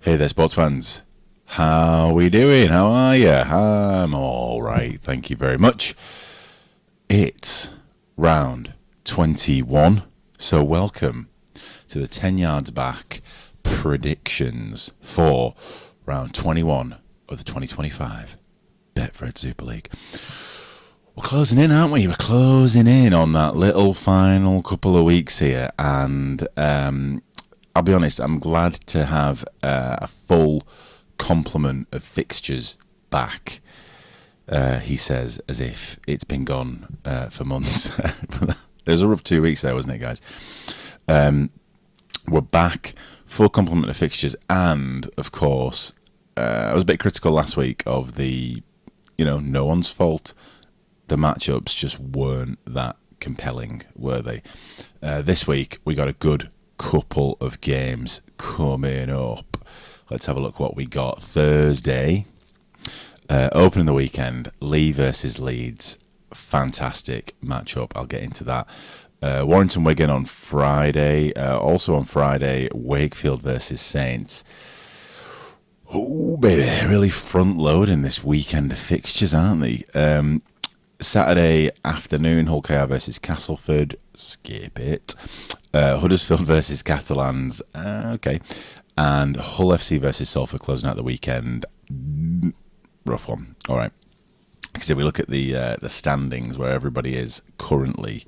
Hey there, sports fans. How we doing? How are you? I'm all right. Thank you very much. It's round 21, so welcome to the 10 yards back predictions for round 21 of the 2025 Betfred Super League. We're closing in, aren't we? We're closing in on that little final couple of weeks here, and I'll be honest, I'm glad to have a full complement of fixtures back, he says, as if it's been gone for months. It was a rough 2 weeks there, wasn't it, guys? We're back, full complement of fixtures, and, of course, I was a bit critical last week of the, no one's fault. The matchups just weren't that compelling, were they? This week, we got a good couple of games coming up. Let's have a look what we got. Thursday, opening the weekend, Leigh versus Leeds. Fantastic matchup. I'll get into that. Warrington Wigan on Friday. Also on Friday, Wakefield versus Saints. Oh, baby, really front-loading this weekend of fixtures, aren't they? Saturday afternoon, Hull KR versus Castleford. Skip it. Huddersfield versus Catalans. Okay. And Hull FC versus Salford closing out the weekend. Rough one. All right. Because if we look at the standings where everybody is currently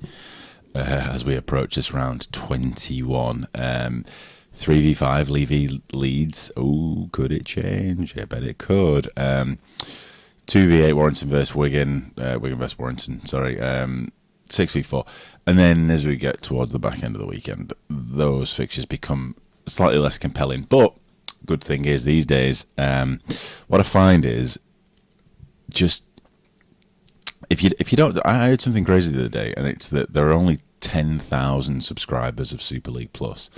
as we approach this round 21, 3v5, Leeds. Oh, could it change? I bet it could. 2v8, Warrington versus Wigan. Wigan versus Warrington, sorry. 6v4. And then as we get towards the back end of the weekend, those fixtures become slightly less compelling. But good thing is these days, what I find is just if you don't, I heard something crazy the other day, and it's that there are only 10,000 subscribers of Super League Plus.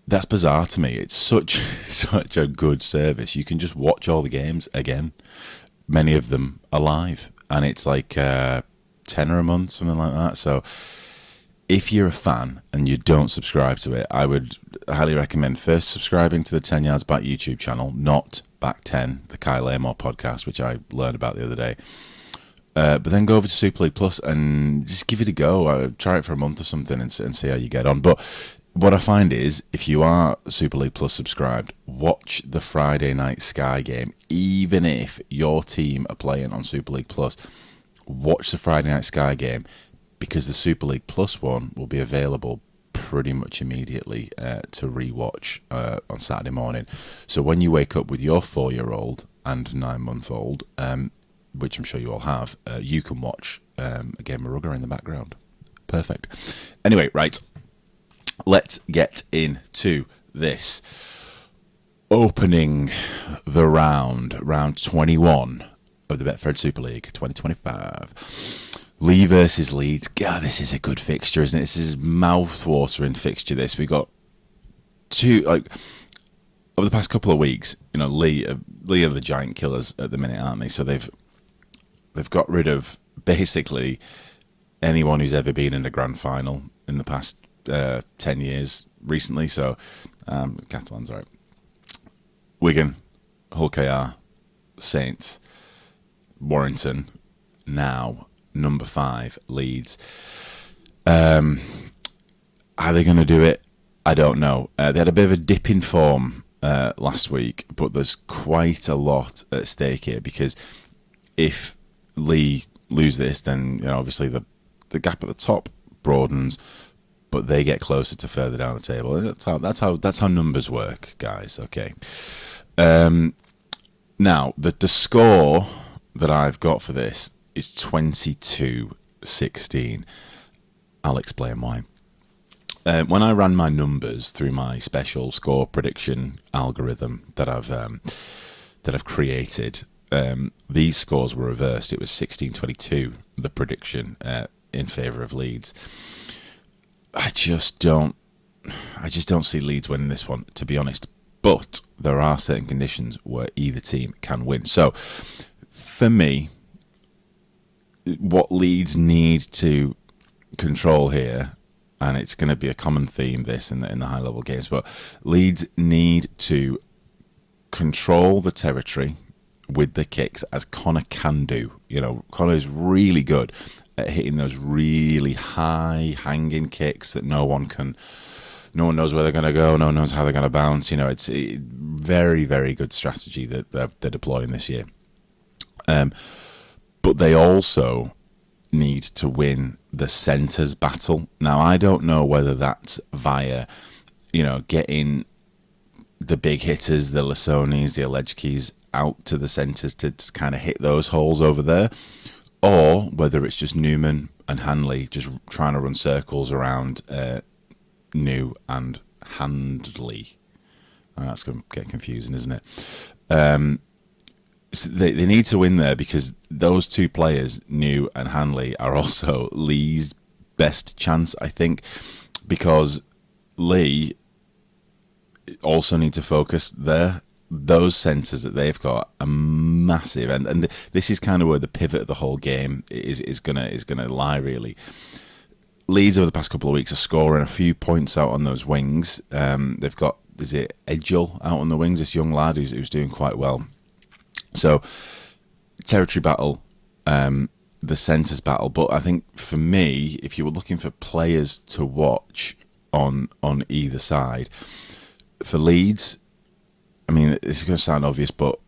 That's bizarre to me. It's such a good service. You can just watch all the games again. Many of them are live, and it's like tenner a month, something like that. So if you're a fan and you don't subscribe to it, I would highly recommend first subscribing to the 10 Yards Back YouTube channel, not Back 10, the Kyle Amor podcast, which I learned about the other day. But then go over to Super League Plus and just give it a go. Try it for a month or something and see how you get on. But what I find is, if you are Super League Plus subscribed, watch the Friday night Sky game. Even if your team are playing on Super League Plus, watch the Friday night Sky game, because the Super League Plus one will be available pretty much immediately to rewatch on Saturday morning. So when you wake up with your 4-year-old and 9-month-old, which I'm sure you all have, you can watch a game of rugger in the background. Perfect. Anyway, right. Let's get into this. Opening the round 21 of the Betfred Super League 2025. Leigh versus Leeds. God, this is a good fixture, isn't it? This is mouth-watering fixture, this. We got two, over the past couple of weeks, Leigh are the giant killers at the minute, aren't they? So they've got rid of basically anyone who's ever been in a grand final in the past 10 years recently. So Catalans, right. Wigan, Hull KR, Saints, Warrington, now number 5, Leeds. Are they going to do it? I don't know. They had a bit of a dip in form last week, but there's quite a lot at stake here, because if Leigh lose this, then obviously the gap at the top broadens, but they get closer to further down the table. That's how numbers work, guys. Okay. Now the score that I've got for this is 22-16. I'll explain why. When I ran my numbers through my special score prediction algorithm that I've created, these scores were reversed. It was 16-22, the prediction in favour of Leeds. I just don't see Leeds winning this one, to be honest. But there are certain conditions where either team can win. So, for me, what Leeds need to control here, and it's going to be a common theme this in the high level games. But Leeds need to control the territory with the kicks, as Connor can do. Connor is really good at hitting those really high hanging kicks that no one knows where they're going to go, no one knows how they're going to bounce. It's a very, very good strategy that they're deploying this year. But they also need to win the centres battle. Now, I don't know whether that's via, getting the big hitters, the Lassonis, the Alejkis out to the centres to kind of hit those holes over there, or whether it's just Newman and Hanley just trying to run circles around New and Handley. That's going to get confusing, isn't it? So they need to win there, because those two players, New and Hanley, are also Leigh's best chance, I think, because Leigh also need to focus there. Those centres that they've got are massive, and this is kind of where the pivot of the whole game is gonna lie, really. Leeds over the past couple of weeks are scoring a few points out on those wings. They've got, is it Edgel out on the wings, this young lad who's doing quite well. So, territory battle, the centres battle. But I think for me, if you were looking for players to watch on either side, for Leeds, I mean, this is going to sound obvious, but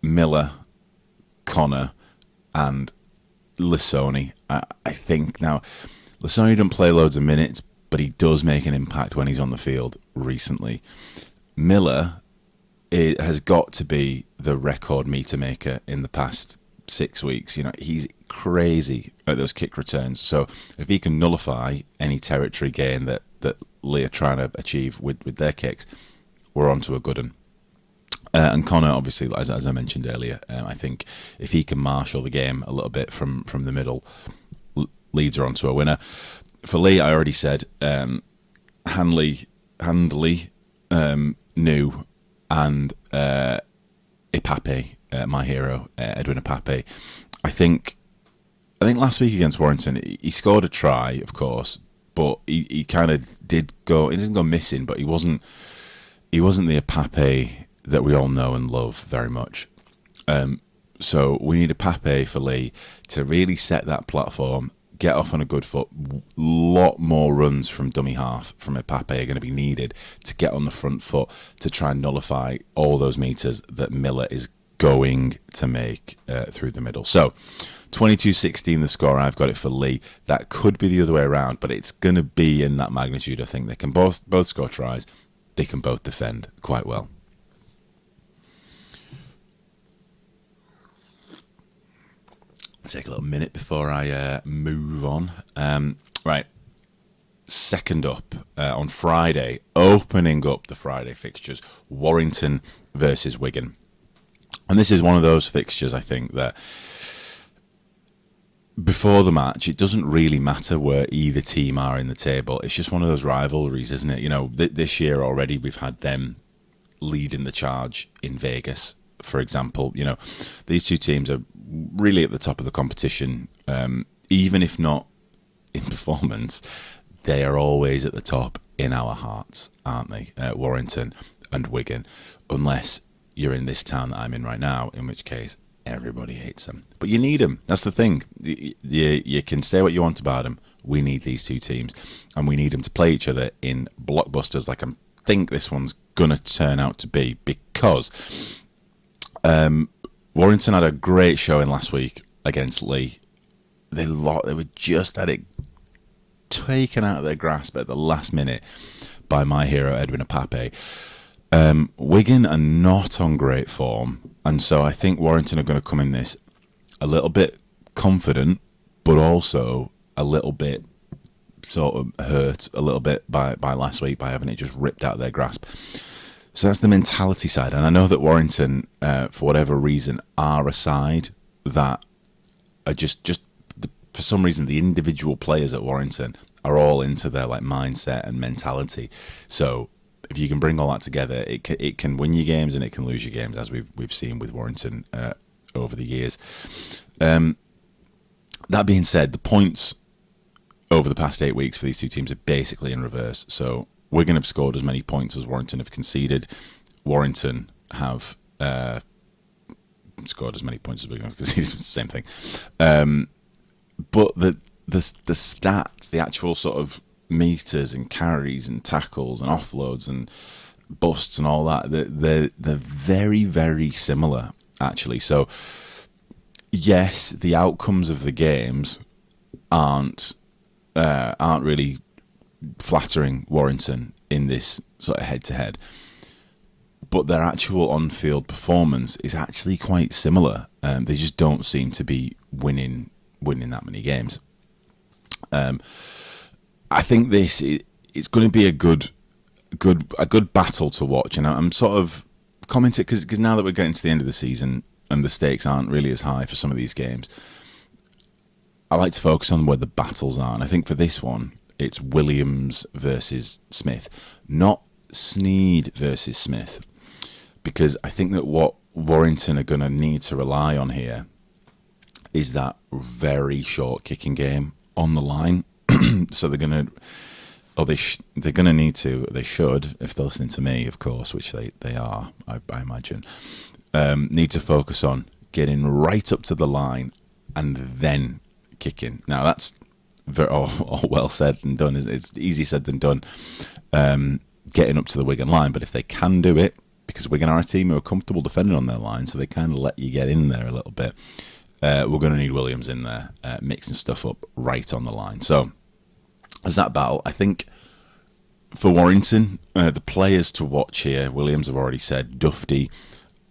Miller, Connor, and Lassoni, I think. Now, Lassoni doesn't play loads of minutes, but he does make an impact when he's on the field recently. Miller, it has got to be the record meter maker in the past 6 weeks. He's crazy at those kick returns. So if he can nullify any territory gain that Leigh are trying to achieve with their kicks, we're on to a good one. And Connor, obviously, as I mentioned earlier, I think if he can marshal the game a little bit from the middle, Leeds are on to a winner. For Leigh, I already said Handley, New, and Ipape, my hero, Edwin Ipape. I think last week against Warrington, he scored a try, of course, but he kind of didn't go missing, but he wasn't the Ipape that we all know and love very much. So we need Ipape for Leigh to really set that platform, get off on a good foot. Lot more runs from dummy half from Ipape are going to be needed to get on the front foot to try and nullify all those meters that Miller is going to make through the middle. So 22-16 the score. I've got it for Leigh. That could be the other way around, but it's going to be in that magnitude. I think they can both score tries. They can both defend quite well. Take a little minute before I move on. Right, second up on Friday, opening up the Friday fixtures, Warrington versus Wigan. And this is one of those fixtures, I think, that before the match, it doesn't really matter where either team are in the table. It's just one of those rivalries, isn't it? This year already, we've had them leading the charge in Vegas, for example. These two teams are really at the top of the competition, even if not in performance. They are always at the top in our hearts, aren't they? Warrington and Wigan, unless you're in this town that I'm in right now, in which case everybody hates them. But you need them. That's the thing. You can say what you want about them. We need these two teams, and we need them to play each other in blockbusters like I think this one's going to turn out to be, because Warrington had a great showing last week against Leigh. They were just at it taken out of their grasp at the last minute by my hero Edwin Ipape. Wigan are not on great form, and so I think Warrington are going to come in this a little bit confident, but also a little bit sort of hurt a little bit by last week, by having it just ripped out of their grasp. So that's the mentality side. And I know that Warrington, for whatever reason, are a side that are just for some reason, the individual players at Warrington are all into their mindset and mentality. So if you can bring all that together, it can win you games and it can lose you games, as we've seen with Warrington over the years. That being said, the points over the past 8 weeks for these two teams are basically in reverse. So Wigan have scored as many points as Warrington have conceded. Warrington have scored as many points as Wigan have conceded. It's the same thing. But the stats, the actual sort of meters and carries and tackles and offloads and busts and all that, they're very, very similar, actually. So, yes, the outcomes of the games aren't really flattering Warrington in this sort of head-to-head, but their actual on-field performance is actually quite similar. They just don't seem to be winning that many games. I think it's going to be a good battle to watch, and I'm sort of commenting because now that we're getting to the end of the season and the stakes aren't really as high for some of these games, I like to focus on where the battles are, and I think for this one it's Williams versus Smith, not Sneed versus Smith, because I think that what Warrington are going to need to rely on here is that very short kicking game on the line. So they're going to, they're going to need to, they should, if they're listening to me, of course, which they are, I imagine, need to focus on getting right up to the line and then kicking. Now, that's all well said and done. It's easier said than done, getting up to the Wigan line. But if they can do it, because Wigan are a team who are comfortable defending on their line, so they kind of let you get in there a little bit, we're going to need Williams in there, mixing stuff up right on the line. So, as that battle, I think for Warrington, the players to watch here, Williams have already said, Dufty,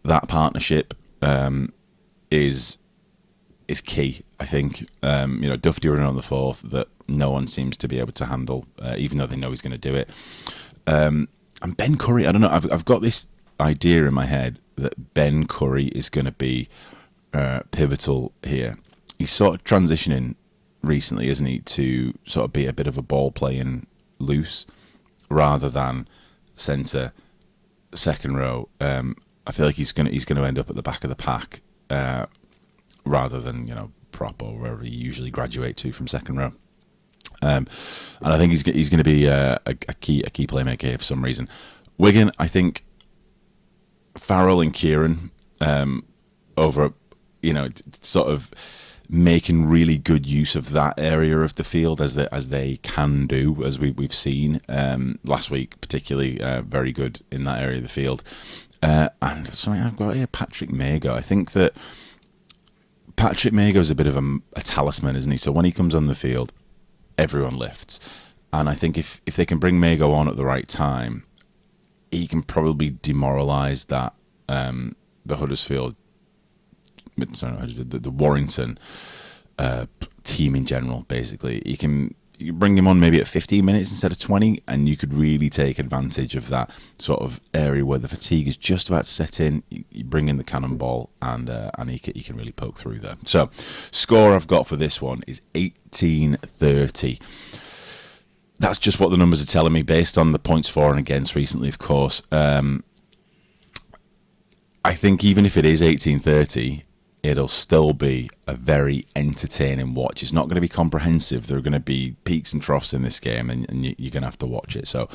that partnership is key, I think. Dufty running on the fourth that no one seems to be able to handle, even though they know he's going to do it. And Ben Curry, I don't know, I've got this idea in my head that Ben Curry is going to be pivotal here. He's sort of transitioning recently, isn't he, to sort of be a bit of a ball playing loose rather than centre, second row. I feel like he's going to end up at the back of the pack rather than prop or wherever you usually graduate to from second row. And I think he's going to be a key playmaker here for some reason. Wigan, I think Farrell and Kieran over sort of making really good use of that area of the field as they can do, as we've seen last week, particularly very good in that area of the field. And something I've got here, Patrick Mago. I think that Patrick Mago is a bit of a talisman, isn't he? So when he comes on the field, everyone lifts. And I think if they can bring Mago on at the right time, he can probably demoralise that the Huddersfield, the Warrington team in general. Basically, you bring him on maybe at 15 minutes instead of 20, and you could really take advantage of that sort of area where the fatigue is just about to set in. You bring in the cannonball, and he can really poke through there. So, score I've got for this one is 18-30. That's just what the numbers are telling me based on the points for and against recently, of course. I think even if it is 18-30, it'll still be a very entertaining watch. It's not going to be comprehensive. There are going to be peaks and troughs in this game, and you're going to have to watch it. So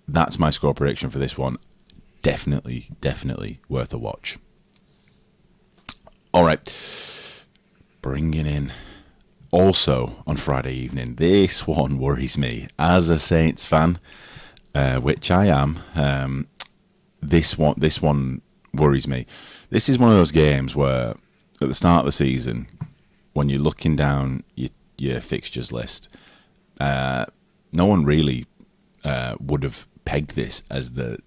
that's my score prediction for this one. Definitely worth a watch. All right. Bringing in also on Friday evening. This one worries me. As a Saints fan, which I am, this one worries me. This is one of those games where, at the start of the season, when you're looking down your fixtures list, no one really would have pegged this as the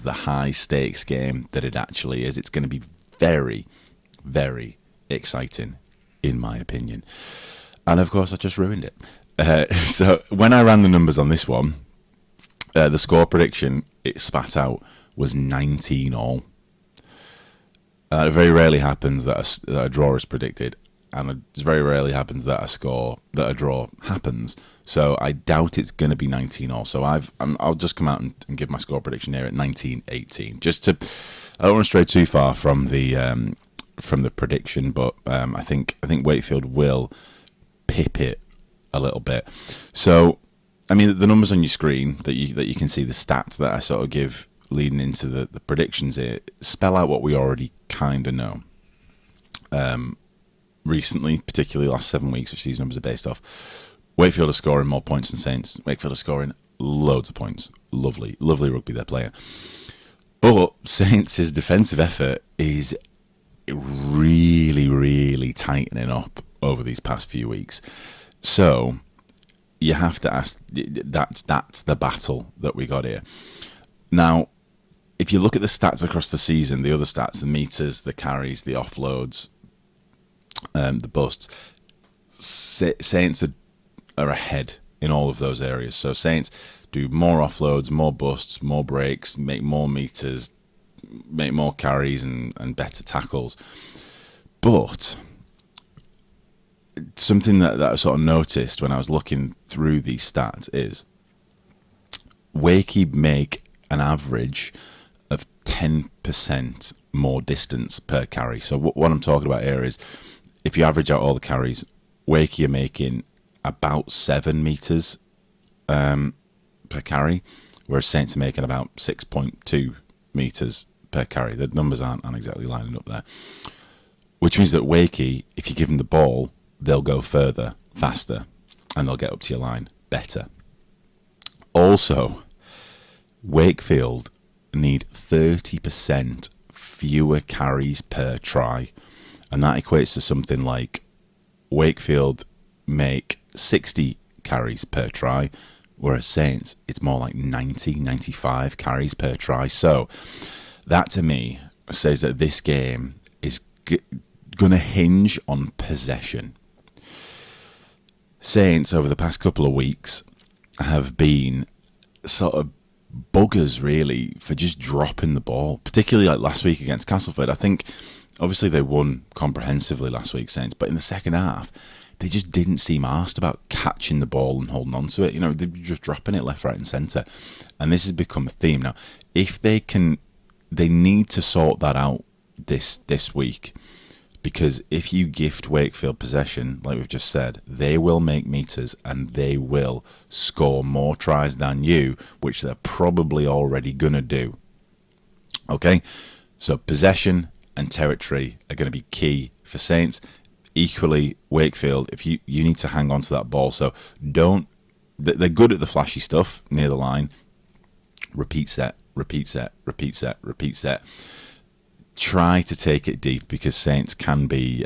high stakes game that it actually is. It's going to be very, very exciting, in my opinion. And of course, I just ruined it. So when I ran the numbers on this one, the score prediction it spat out was 19-all. It very rarely happens that a draw is predicted, and it very rarely happens that a draw happens. So I doubt it's going to be 19-all. So I'll just come out and give my score prediction here at 19-18. I don't want to stray too far from the prediction, but I think Wakefield will pip it a little bit. So, I mean, the numbers on your screen that you can see, the stats that I sort of give leading into the predictions here, spell out what we already kind of know. Recently, particularly last 7 weeks, which these numbers are based off, Wakefield are scoring more points than Saints. Wakefield are scoring loads of points. Lovely rugby they're playing. But Saints' defensive effort is really, really tightening up over these past few weeks. So you have to ask, that's the battle that we got here. Now, if you look at the stats across the season, the other stats, the meters, the carries, the offloads, the busts, Saints are ahead in all of those areas. So Saints do more offloads, more busts, more breaks, make more meters, make more carries and better tackles. But something that I sort of noticed when I was looking through these stats is Wakey make an average of 10% more distance per carry. So what I'm talking about here is if you average out all the carries, Wakey are making about 7 meters per carry, whereas Saints are making about 6.2 meters per carry. The numbers aren't exactly lining up there, which means that Wakey, if you give them the ball, they'll go further, faster, and they'll get up to your line better. Also, Wakefield need 30% fewer carries per try, and that equates to something like Wakefield make 60 carries per try, whereas Saints, it's more like 90, 95 carries per try. So that to me says that this game is going to hinge on possession. Saints over the past couple of weeks have been sort of buggers really for just dropping the ball, particularly like last week against Castleford. I think obviously they won comprehensively last week, Saints, but in the second half they just didn't seem arsed about catching the ball and holding on to it. You know, they're just dropping it left, right and centre, and this has become a theme now. If they need to sort that out this week, because if you gift Wakefield possession, like we've just said, they will make meters and they will score more tries than you, which they're probably already going to do. Okay? So possession and territory are going to be key for Saints. Equally, Wakefield, if you need to hang on to that ball. So they're good at the flashy stuff near the line. Repeat set, repeat set, repeat set, repeat set. Try to take it deep, because Saints can be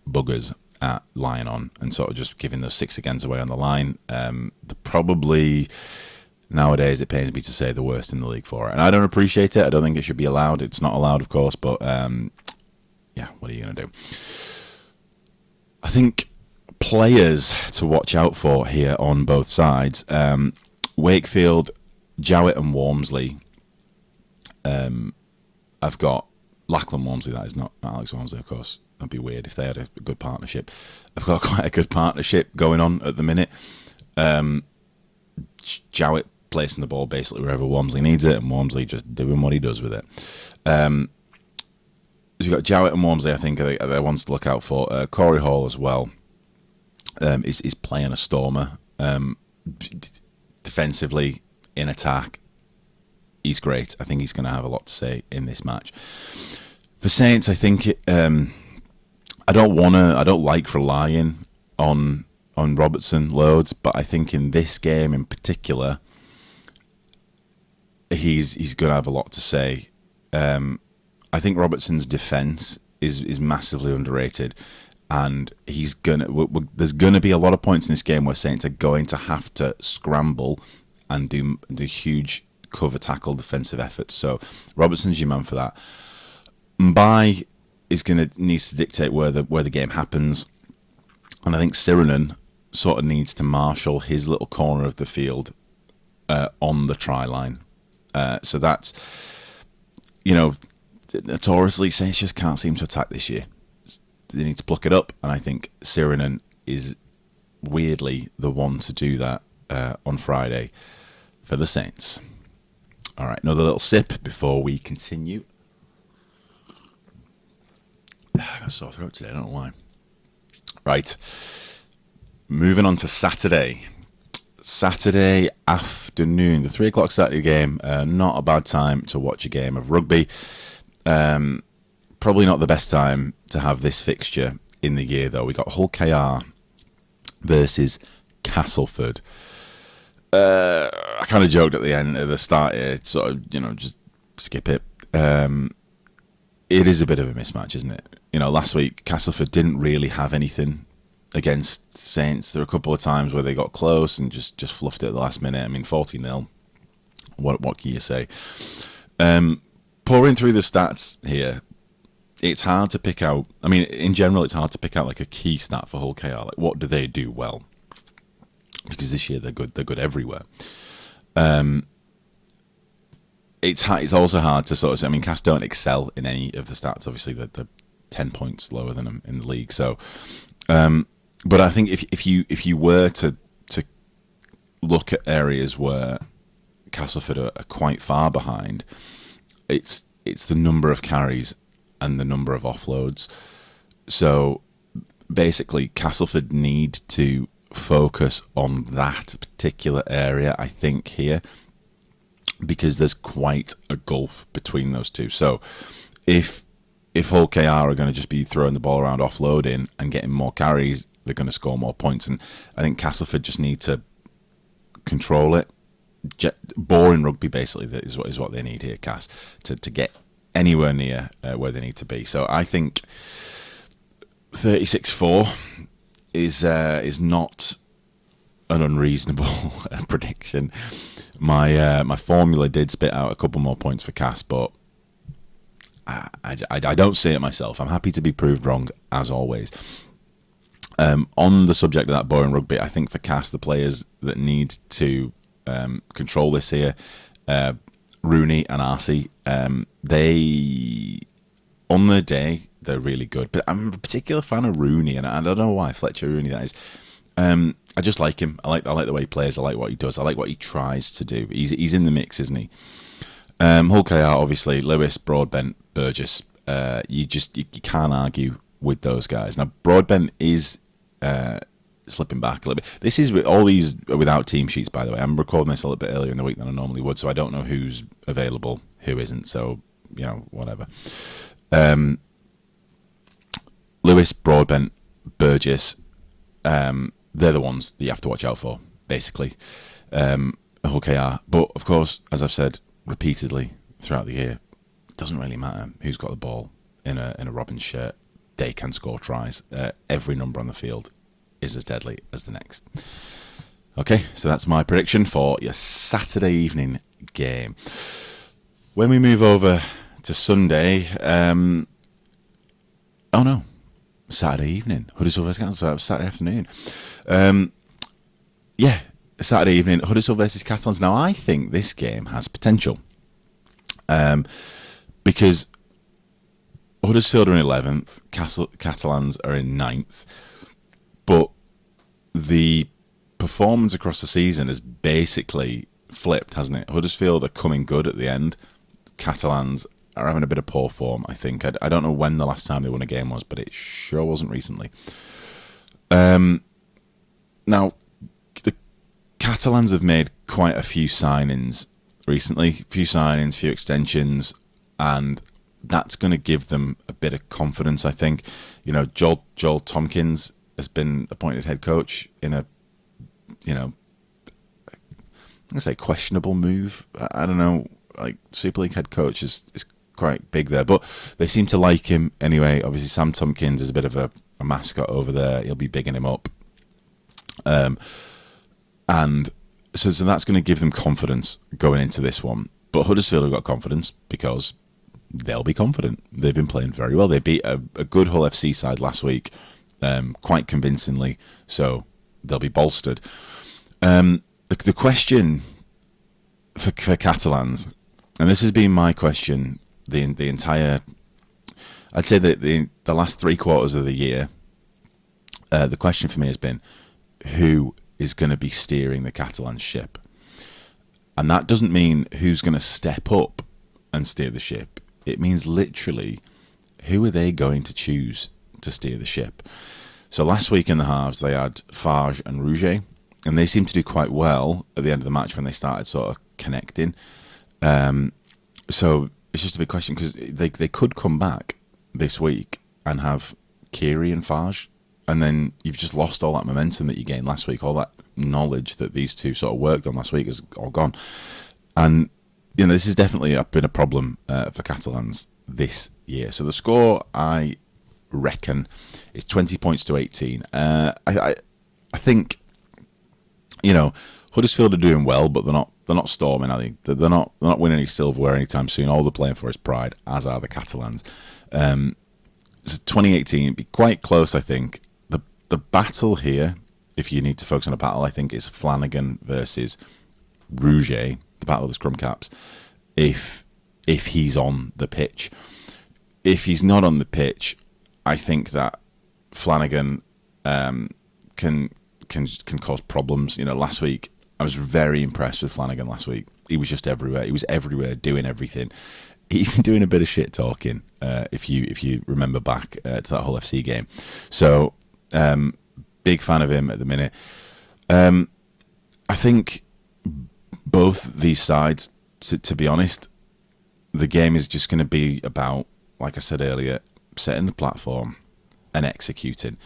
buggers at lying on and sort of just giving those 6 agains away on the line. They're probably, nowadays, it pains me to say, the worst in the league for it. And I don't appreciate it. I don't think it should be allowed. It's not allowed, of course, but yeah, what are you going to do? I think players to watch out for here on both sides. Wakefield, Jowett and Walmsley. I've got Lachlan Walmsley, that is, not Alex Walmsley, of course. That'd be weird if they had a good partnership. I've got quite a good partnership going on at the minute. Jowett placing the ball basically wherever Walmsley needs it, and Walmsley just doing what he does with it. You've got Jowett and Walmsley, I think, are ones to look out for. Corey Hall as well is playing a stormer. Defensively, in attack, he's great. I think he's going to have a lot to say in this match. For Saints, I think I don't like relying on Robertson loads, but I think in this game in particular, he's going to have a lot to say. I think Robertson's defence is massively underrated, and there's going to be a lot of points in this game where Saints are going to have to scramble and do huge cover tackle defensive efforts. So Robertson's your man for that. Mbai needs to dictate where the game happens, and I think Sirenen sort of needs to marshal his little corner of the field on the try line. So that's, notoriously, Saints just can't seem to attack this year. They need to pluck it up, and I think Sirenen is weirdly the one to do that on Friday for the Saints. All right, another little sip before we continue. I got a sore throat today, I don't know why. Right. moving on to Saturday. Saturday afternoon, the 3 o'clock Saturday game. Not a bad time to watch a game of rugby. Probably not the best time to have this fixture in the year, though. We got Hull KR versus Castleford. I kind of joked at the end, at the start here, sort of, just skip it. It is a bit of a mismatch, isn't it? Last week, Castleford didn't really have anything against Saints. There were a couple of times where they got close and just fluffed it at the last minute. 40-0. What can you say? Pouring through the stats here, it's hard to pick out. In general, it's hard to pick out like a key stat for Hull KR. Like, what do they do well? Because this year they're good. They're good everywhere. It's also hard to sort of say. Cass don't excel in any of the stats. Obviously, they're 10 points lower than them in the league. So, but I think if you were to look at areas where Castleford are quite far behind, it's the number of carries and the number of offloads. So basically, Castleford need to focus on that particular area, I think, here, because there's quite a gulf between those two. So if Hull KR are going to just be throwing the ball around, offloading and getting more carries, they're going to score more points. And I think Castleford just need to control it. Boring rugby, basically, is what they need here, Cass, to get anywhere near where they need to be. So I think 36-4 is not an unreasonable prediction. My formula did spit out a couple more points for Cass, but I don't see it myself. I'm happy to be proved wrong, as always. On the subject of that boring rugby, I think for Cass, the players that need to control this here, Rooney and Arcee, they, on their day, they're really good. But I'm a particular fan of Rooney, and I don't know why, Fletcher Rooney, that is. I just like him. I like the way he plays. I like what he does. I like what he tries to do. He's in the mix, isn't he? Hull KR, obviously, Lewis, Broadbent, Burgess. You can't argue with those guys. Now, Broadbent is slipping back a little bit. This is all these without team sheets, by the way. I'm recording this a little bit earlier in the week than I normally would, so I don't know who's available, who isn't. So whatever. Lewis, Broadbent, Burgess. They're the ones that you have to watch out for, basically. Hull KR. But, of course, as I've said repeatedly throughout the year, it doesn't really matter who's got the ball in a Robins shirt. They can score tries. Every number on the field is as deadly as the next. Okay, so that's my prediction for your Saturday evening game. When we move over to Sunday, Saturday evening, Huddersfield versus Catalans, Saturday afternoon. Saturday evening, Huddersfield versus Catalans. Now, I think this game has potential because Huddersfield are in 11th, Catalans are in 9th, but the performance across the season has basically flipped, hasn't it? Huddersfield are coming good at the end. Catalans are having a bit of poor form, I think. I don't know when the last time they won a game was, but it sure wasn't recently. Now, the Catalans have made quite a few signings recently. Few extensions, and that's going to give them a bit of confidence, I think. Joel Tompkins has been appointed head coach in a, I'm going to say questionable move. I don't know, like Super League head coach is quite big there, but they seem to like him anyway. Obviously, Sam Tompkins is a bit of a mascot over there. He'll be bigging him up. And so that's going to give them confidence going into this one. But Huddersfield have got confidence because they'll be confident. They've been playing very well. They beat a good Hull FC side last week, quite convincingly, so they'll be bolstered. The question for Catalans, and this has been my question the entire, I'd say that the last 3 quarters of the year, the question for me has been, who is going to be steering the Catalan ship? And that doesn't mean who's going to step up and steer the ship. It means literally, who are they going to choose to steer the ship? So last week in the halves, they had Farge and Rouget, and they seemed to do quite well at the end of the match when they started sort of connecting. So it's just a big question, because they could come back this week and have Kiri and Farge, and then you've just lost all that momentum that you gained last week. All that knowledge that these two sort of worked on last week is all gone. And, you know, this has definitely been a problem for Catalans this year. So the score, I reckon, is 20 points to 18. I think, you know, Huddersfield are doing well, but they're not storming, are they? They're not winning any silverware anytime soon. All they're playing for is pride, as are the Catalans. So 2018, it'd be quite close, I think. The battle here, if you need to focus on a battle, I think is Flanagan versus Rouget, the battle of the scrum caps, if he's on the pitch. If he's not on the pitch, I think that Flanagan can cause problems. You know, last week I was very impressed with Flanagan. Last week he was just everywhere. He was everywhere, doing everything, even doing a bit of shit talking. If you remember back to that Hull FC game, so big fan of him at the minute. I think both these sides, to be honest, the game is just going to be about, like I said earlier, setting the platform and executing.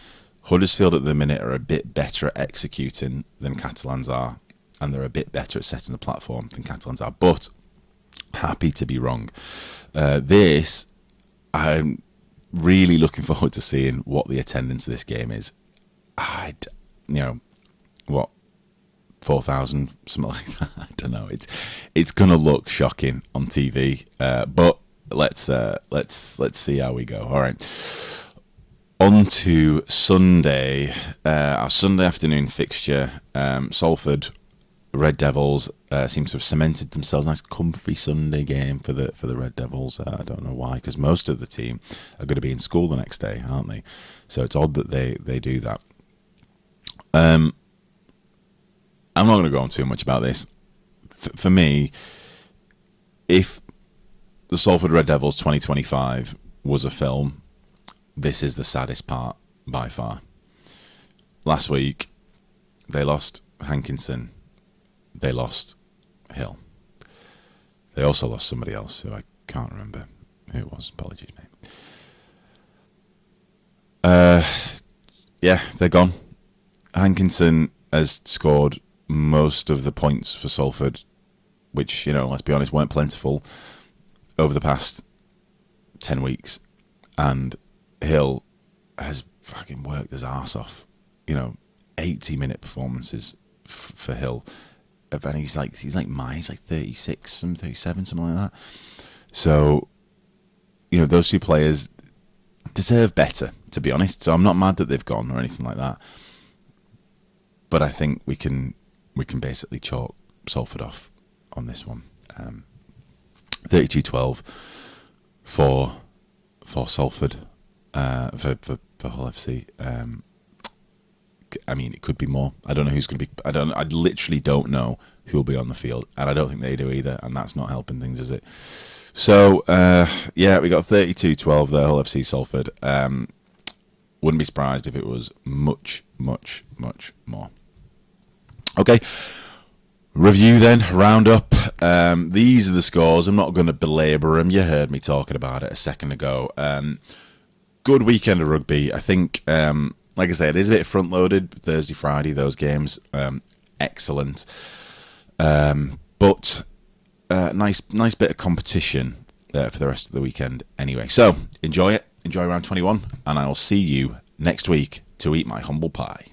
Huddersfield at the minute are a bit better at executing than Catalans are, and they're a bit better at setting the platform than Catalans are, but happy to be wrong. This, I'm really looking forward to seeing what the attendance of this game is. What, 4,000, something like that. I don't know. It's gonna look shocking on TV, but let's see how we go. All right. On to Sunday, our Sunday afternoon fixture. Salford Red Devils seem to have cemented themselves. Nice, comfy Sunday game for the Red Devils. I don't know why, because most of the team are going to be in school the next day, aren't they? So it's odd that they do that. I'm not going to go on too much about this. For me, if the Salford Red Devils 2025 was a film, this is the saddest part by far. Last week, they lost Hankinson. They lost Hill. They also lost somebody else who I can't remember who it was. Apologies, mate. Yeah, they're gone. Hankinson has scored most of the points for Salford, which, you know, let's be honest, weren't plentiful over the past 10 weeks. And Hill has fucking worked his arse off. You know, 80-minute performances for Hill. And he's like 36, 37, something like that. So, you know, those two players deserve better, to be honest. So I'm not mad that they've gone or anything like that. But I think we can basically chalk Salford off on this one. 32-12 for Salford, for Hull FC. I mean, it could be more. I don't know who's going to be. I literally don't know who will be on the field, and I don't think they do either. And that's not helping things, is it? So yeah, we got 32-12 there, Hull FC Salford. Wouldn't be surprised if it was much, much, much more. Okay, review then, round up. These are the scores. I'm not going to belabour them. You heard me talking about it a second ago. Good weekend of rugby. I think, like I said, it is a bit front-loaded. Thursday, Friday, those games. Excellent. But nice bit of competition for the rest of the weekend anyway. So, enjoy it. Enjoy round 21. And I will see you next week to eat my humble pie.